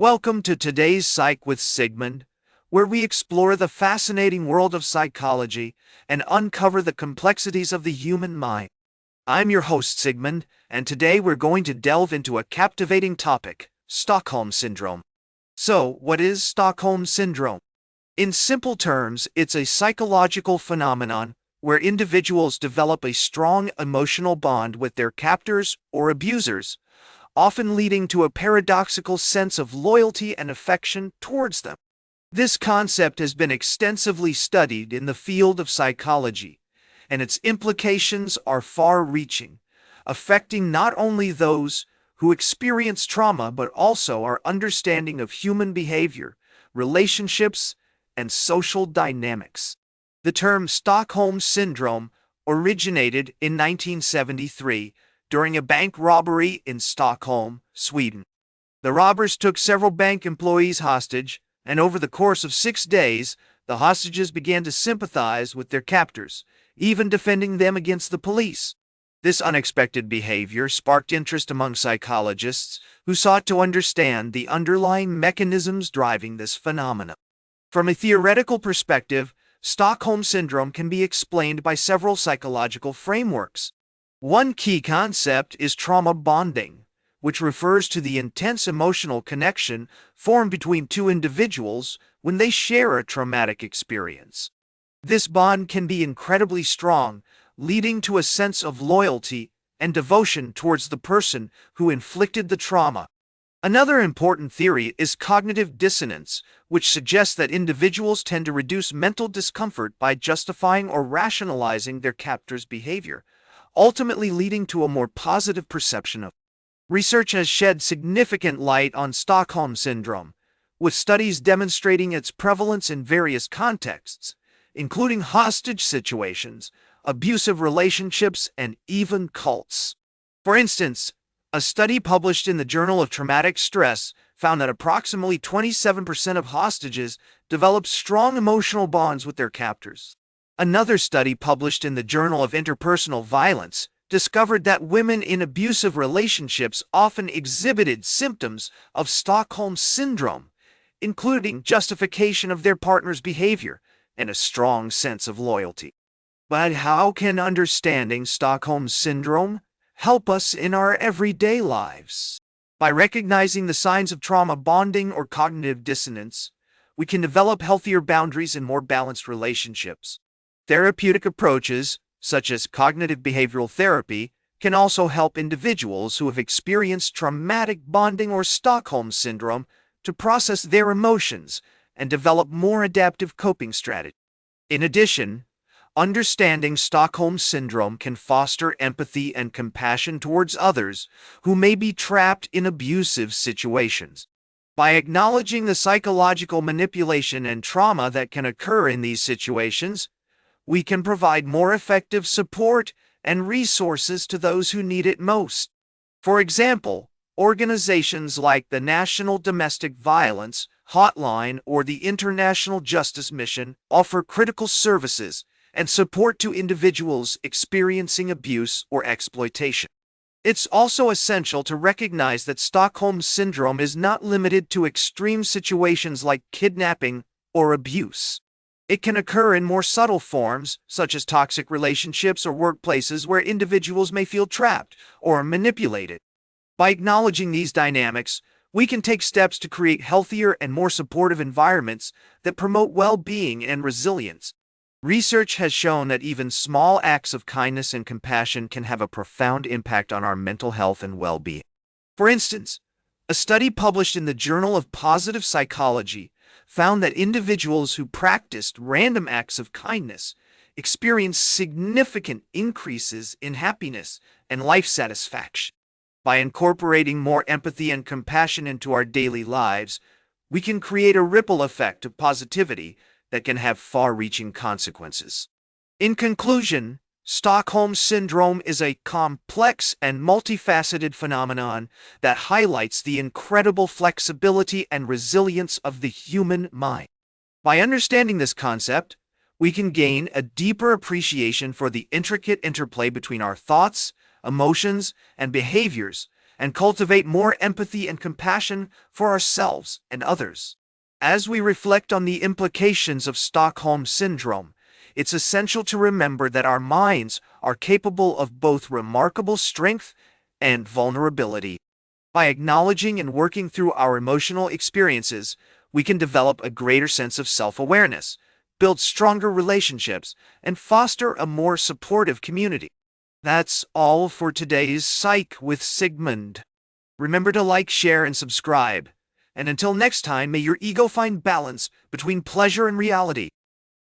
Welcome to today's Psych with Sigmund, where we explore the fascinating world of psychology and uncover the complexities of the human mind. I'm your host, Sigmund, and today we're going to delve into a captivating topic, Stockholm Syndrome. So, what is Stockholm Syndrome? In simple terms, it's a psychological phenomenon where individuals develop a strong emotional bond with their captors or abusers, often leading to a paradoxical sense of loyalty and affection towards them. This concept has been extensively studied in the field of psychology, and its implications are far-reaching, affecting not only those who experience trauma but also our understanding of human behavior, relationships, and social dynamics. The term Stockholm Syndrome originated in 1973 during a bank robbery in Stockholm, Sweden. The robbers took several bank employees hostage, and over the course of 6 days, the hostages began to sympathize with their captors, even defending them against the police. This unexpected behavior sparked interest among psychologists who sought to understand the underlying mechanisms driving this phenomenon. From a theoretical perspective, Stockholm Syndrome can be explained by several psychological frameworks. One key concept is trauma bonding, which refers to the intense emotional connection formed between two individuals when they share a traumatic experience. This bond can be incredibly strong, leading to a sense of loyalty and devotion towards the person who inflicted the trauma. Another important theory is cognitive dissonance, which suggests that individuals tend to reduce mental discomfort by justifying or rationalizing their captor's behavior, ultimately leading to a more positive perception of. Research has shed significant light on Stockholm Syndrome, with studies demonstrating its prevalence in various contexts, including hostage situations, abusive relationships, and even cults. For instance, a study published in the Journal of Traumatic Stress found that approximately 27% of hostages developed strong emotional bonds with their captors. Another study published in the Journal of Interpersonal Violence discovered that women in abusive relationships often exhibited symptoms of Stockholm Syndrome, including justification of their partner's behavior and a strong sense of loyalty. But how can understanding Stockholm Syndrome help us in our everyday lives? By recognizing the signs of trauma bonding or cognitive dissonance, we can develop healthier boundaries and more balanced relationships. Therapeutic approaches, such as cognitive behavioral therapy, can also help individuals who have experienced traumatic bonding or Stockholm Syndrome to process their emotions and develop more adaptive coping strategies. In addition, understanding Stockholm Syndrome can foster empathy and compassion towards others who may be trapped in abusive situations. By acknowledging the psychological manipulation and trauma that can occur in these situations, we can provide more effective support and resources to those who need it most. For example, organizations like the National Domestic Violence Hotline or the International Justice Mission offer critical services and support to individuals experiencing abuse or exploitation. It's also essential to recognize that Stockholm Syndrome is not limited to extreme situations like kidnapping or abuse. It can occur in more subtle forms, such as toxic relationships or workplaces where individuals may feel trapped or manipulated. By acknowledging these dynamics, we can take steps to create healthier and more supportive environments that promote well-being and resilience. Research has shown that even small acts of kindness and compassion can have a profound impact on our mental health and well-being. For instance, a study published in the Journal of Positive Psychology found that individuals who practiced random acts of kindness experienced significant increases in happiness and life satisfaction. By incorporating more empathy and compassion into our daily lives, we can create a ripple effect of positivity that can have far-reaching consequences. In conclusion, Stockholm Syndrome is a complex and multifaceted phenomenon that highlights the incredible flexibility and resilience of the human mind. By understanding this concept, we can gain a deeper appreciation for the intricate interplay between our thoughts, emotions, and behaviors, and cultivate more empathy and compassion for ourselves and others. As we reflect on the implications of Stockholm Syndrome, it's essential to remember that our minds are capable of both remarkable strength and vulnerability. By acknowledging and working through our emotional experiences, we can develop a greater sense of self-awareness, build stronger relationships, and foster a more supportive community. That's all for today's Psych with Sigmund. Remember to like, share, and subscribe. And until next time, may your ego find balance between pleasure and reality.